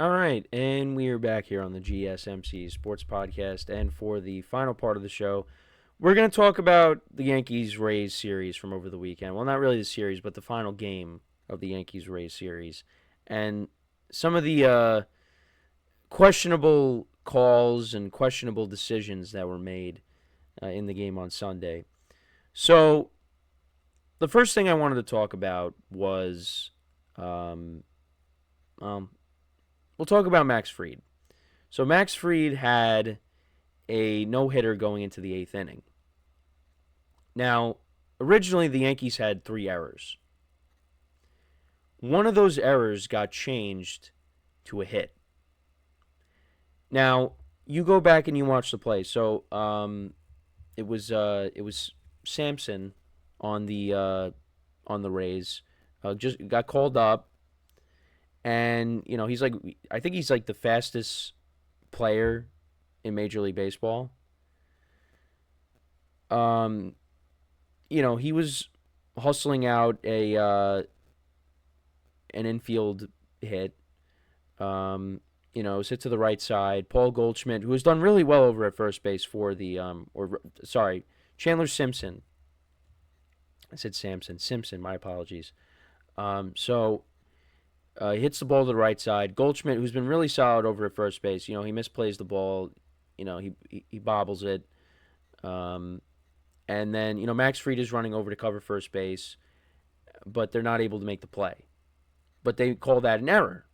All right, and we are back here on the GSMC Sports Podcast. And for the final part of the show, we're going to talk about the Yankees-Rays series from over the weekend. Well, not really the series, but the final game of the Yankees-Rays series. And some of the questionable calls and questionable decisions that were made in the game on Sunday. So, the first thing I wanted to talk about was we'll talk about Max Fried. So Max Fried had a no-hitter going into the 8th inning. Now, originally the Yankees had 3 errors. One of those errors got changed to a hit. Now, you go back and you watch the play. So it was Sampson on the Rays. Just got called up. And, I think he's like the fastest player in Major League Baseball. He was hustling out an infield hit. It was hit to the right side. Paul Goldschmidt, who has done really well over at first base for Chandler Simpson. I said Samson. Simpson, my apologies. He hits the ball to the right side. Goldschmidt, who's been really solid over at first base, he misplays the ball. He bobbles it. And then, Max Fried is running over to cover first base, but they're not able to make the play. But they call that an error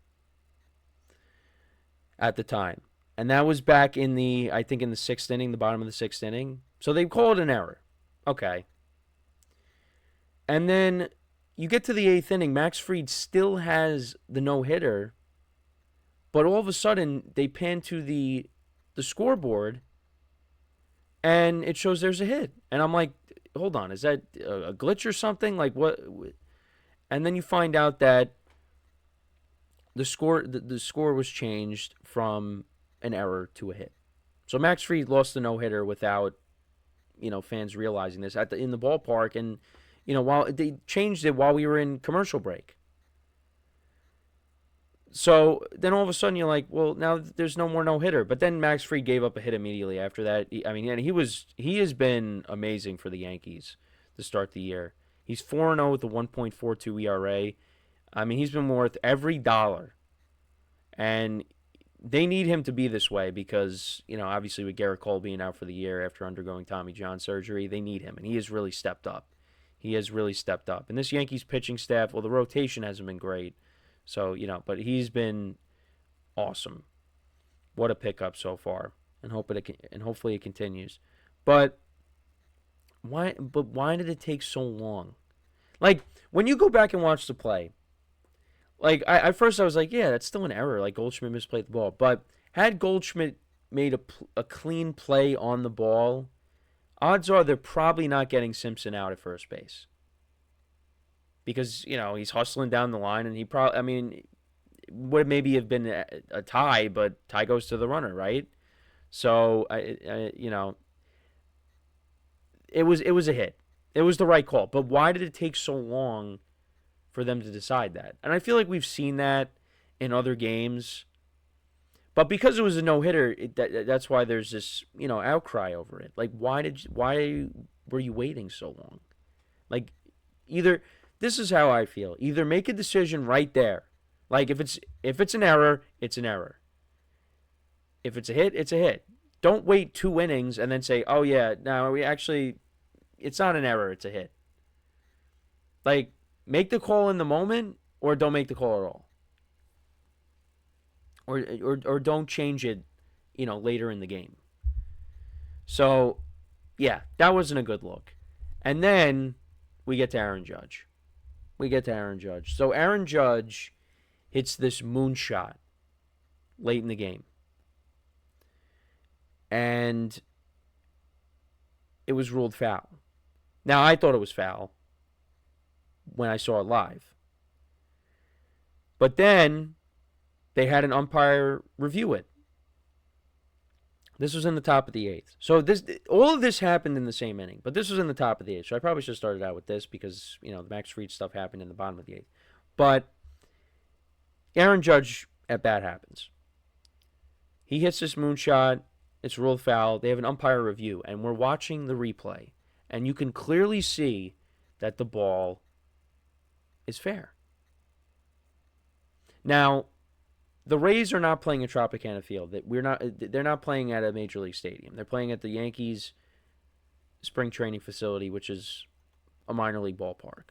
at the time. And that was back in the 6th inning, the bottom of the 6th inning. So they call it an error. Okay. And then you get to the 8th inning, Max Fried still has the no-hitter, but all of a sudden they pan to the scoreboard, and it shows there's a hit. And I'm like, hold on, is that a glitch or something? Like what? And then you find out that the score was changed from an error to a hit. So Max Fried lost the no-hitter without, fans realizing this in the ballpark, and while they changed it while we were in commercial break. So then all of a sudden you're like, well, now there's no more no-hitter. But then Max Fried gave up a hit immediately after that. He has been amazing for the Yankees to start the year. He's 4-0 with a 1.42 ERA. He's been worth every dollar. And they need him to be this way because, obviously with Garrett Cole being out for the year after undergoing Tommy John surgery, they need him. And he has really stepped up. And this Yankees pitching staff, well, the rotation hasn't been great. So, but he's been awesome. What a pickup so far. And hopefully it continues. But why did it take so long? Like, when you go back and watch the play, like, at first I was like, yeah, that's still an error. Like, Goldschmidt misplayed the ball. But had Goldschmidt made a clean play on the ball, odds are they're probably not getting Simpson out at first base. Because, he's hustling down the line, and he probably, would maybe have been a tie, but tie goes to the runner, right? So, it was a hit. It was the right call. But why did it take so long for them to decide that? And I feel like we've seen that in other games. But because it was a no-hitter, that's why there's this, outcry over it. Like, why were you waiting so long? Like, this is how I feel. Either make a decision right there. Like, if it's an error, it's an error. If it's a hit, it's a hit. Don't wait 2 innings and then say, oh, yeah, no, it's not an error, it's a hit. Like, make the call in the moment or don't make the call at all. Or don't change it, later in the game. So, yeah, that wasn't a good look. And then we get to Aaron Judge. So Aaron Judge hits this moonshot late in the game. And it was ruled foul. Now, I thought it was foul when I saw it live. But then they had an umpire review it. This was in the top of the 8th. So all of this happened in the same inning, but this was in the top of the 8th. So I probably should have started out with this because, the Max Fried stuff happened in the bottom of the 8th. But Aaron Judge at bat happens. He hits this moonshot. It's ruled foul. They have an umpire review, and we're watching the replay, and you can clearly see that the ball is fair. Now, the Rays are not playing at Tropicana Field. They're not playing at a major league stadium. They're playing at the Yankees spring training facility, which is a minor league ballpark.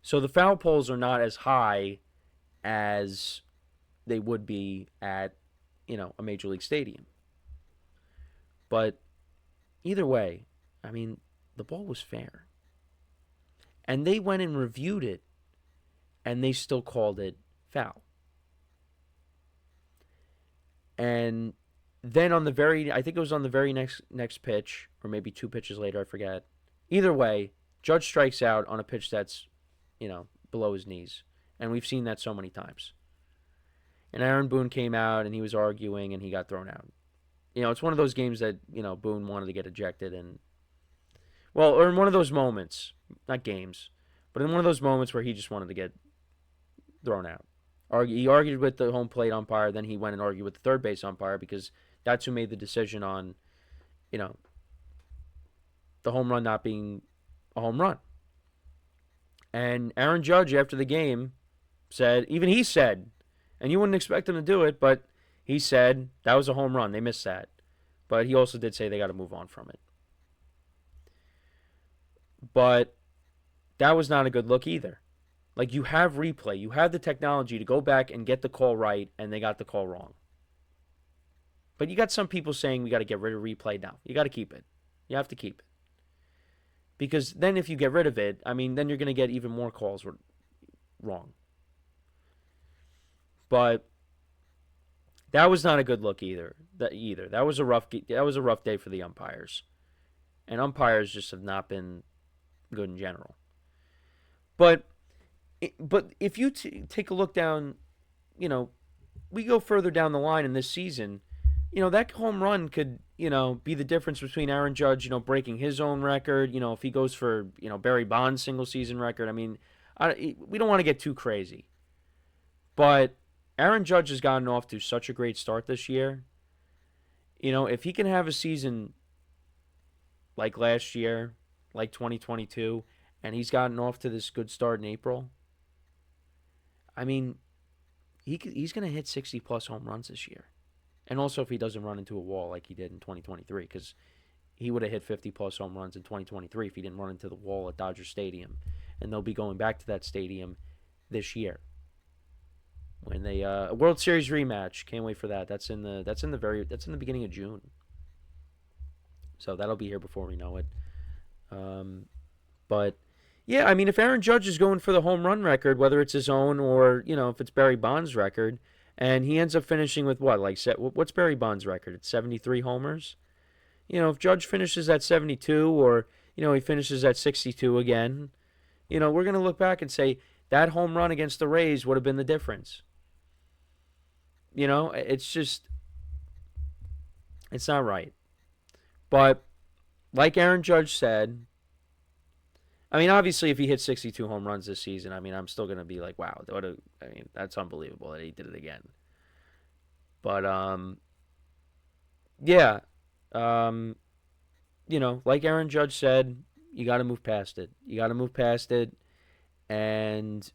So the foul poles are not as high as they would be at, a major league stadium. But either way, I mean, the ball was fair. And they went and reviewed it, and they still called it foul. And then I think it was on the very next pitch, or maybe 2 pitches later, I forget. Either way, Judge strikes out on a pitch that's, below his knees. And we've seen that so many times. And Aaron Boone came out, and he was arguing, and he got thrown out. It's one of those games that, Boone wanted to get ejected. Or in one of those moments, not games, but in one of those moments where he just wanted to get thrown out. He argued with the home plate umpire, then he went and argued with the third base umpire because that's who made the decision on, the home run not being a home run. And Aaron Judge, after the game, said, and you wouldn't expect him to do it, but he said that was a home run. They missed that. But he also did say they got to move on from it. But that was not a good look either. Like, you have replay. You have the technology to go back and get the call right, and they got the call wrong. But you got some people saying we got to get rid of replay now. You got to keep it. You have to keep it. Because then if you get rid of it, then you're going to get even more calls wrong. But that was not a good look either. That was a rough day for the umpires. And umpires just have not been good in general. But if you take a look down, we go further down the line in this season, that home run could, be the difference between Aaron Judge, breaking his own record, if he goes for, Barry Bonds' single season record. We don't want to get too crazy. But Aaron Judge has gotten off to such a great start this year. If he can have a season like last year, like 2022, and he's gotten off to this good start in April, he's going to hit 60-plus home runs this year. And also if he doesn't run into a wall like he did in 2023, because he would have hit 50-plus home runs in 2023 if he didn't run into the wall at Dodger Stadium. And they'll be going back to that stadium this year. When they a World Series rematch, can't wait for that. That's in the beginning of June. So that'll be here before we know it. But yeah, if Aaron Judge is going for the home run record, whether it's his own or if it's Barry Bonds' record, and he ends up finishing with what's Barry Bonds' record? It's 73 homers. If Judge finishes at 72 or he finishes at 62 again, we're gonna look back and say that home run against the Rays would have been the difference. It's not right. But like Aaron Judge said, obviously if he hits 62 home runs this season, I'm still going to be like, wow, that's unbelievable that he did it again. But, yeah, like Aaron Judge said, you got to move past it. And,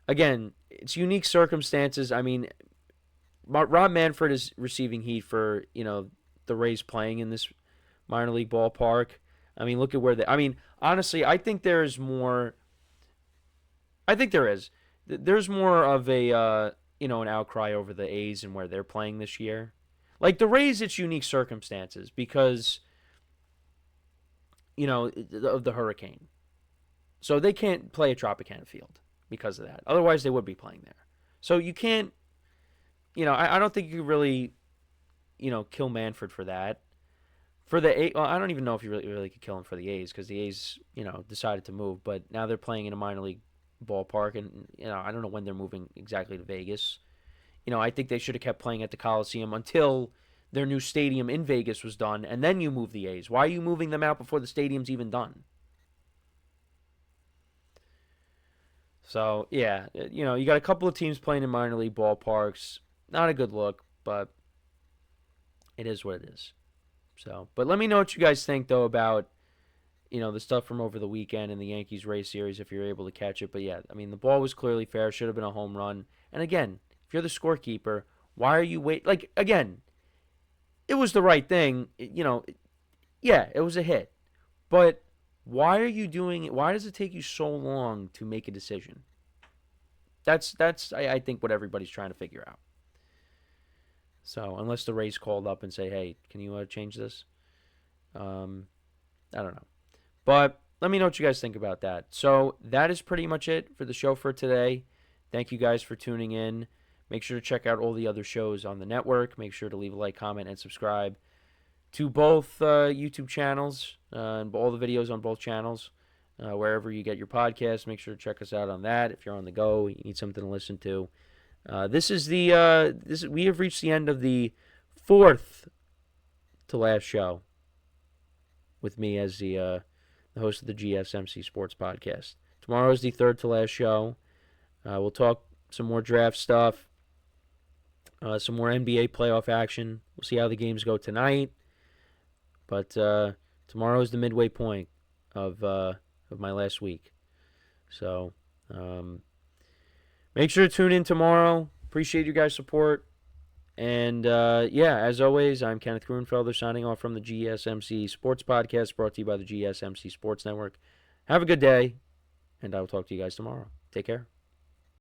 again, it's unique circumstances. Rob Manfred is receiving heat for, the Rays playing in this minor league ballpark. Look at where honestly, I think there is more. I think there is. There's more of a, an outcry over the A's and where they're playing this year. Like the Rays, it's unique circumstances because, of the hurricane. So they can't play at Tropicana Field because of that. Otherwise, they would be playing there. So you can't, I don't think you really, kill Manfred for that. For the A's, I don't even know if you really could kill him for the A's because the A's, decided to move. But now they're playing in a minor league ballpark, and I don't know when they're moving exactly to Vegas. I think they should have kept playing at the Coliseum until their new stadium in Vegas was done, and then you move the A's. Why are you moving them out before the stadium's even done? So, yeah, you got a couple of teams playing in minor league ballparks. Not a good look, but it is what it is. So, but let me know what you guys think, though, about, the stuff from over the weekend in the Yankees-Rays series if you're able to catch it. But, yeah, I mean, the ball was clearly fair. Should have been a home run. And, again, if you're the scorekeeper, why are you Like, again, it was the right thing. Yeah, it was a hit. But why are you doing it? Why does it take you so long to make a decision? That's I think what everybody's trying to figure out. So unless the Rays called up and say, "Hey, can you change this?" I don't know. But let me know what you guys think about that. So that is pretty much it for the show for today. Thank you guys for tuning in. Make sure to check out all the other shows on the network. Make sure to leave a like, comment, and subscribe to both YouTube channels and all the videos on both channels. Wherever you get your podcast, make sure to check us out on that. If you're on the go, you need something to listen to. We have reached the end of the fourth to last show with me as the host of the GSMC Sports Podcast. Tomorrow is the third to last show. We'll talk some more draft stuff, some more NBA playoff action. We'll see how the games go tonight. But tomorrow is the midway point of my last week. So make sure to tune in tomorrow. Appreciate you guys' support. And, as always, I'm Kenneth Grunfelder signing off from the GSMC Sports Podcast, brought to you by the GSMC Sports Network. Have a good day, and I will talk to you guys tomorrow. Take care.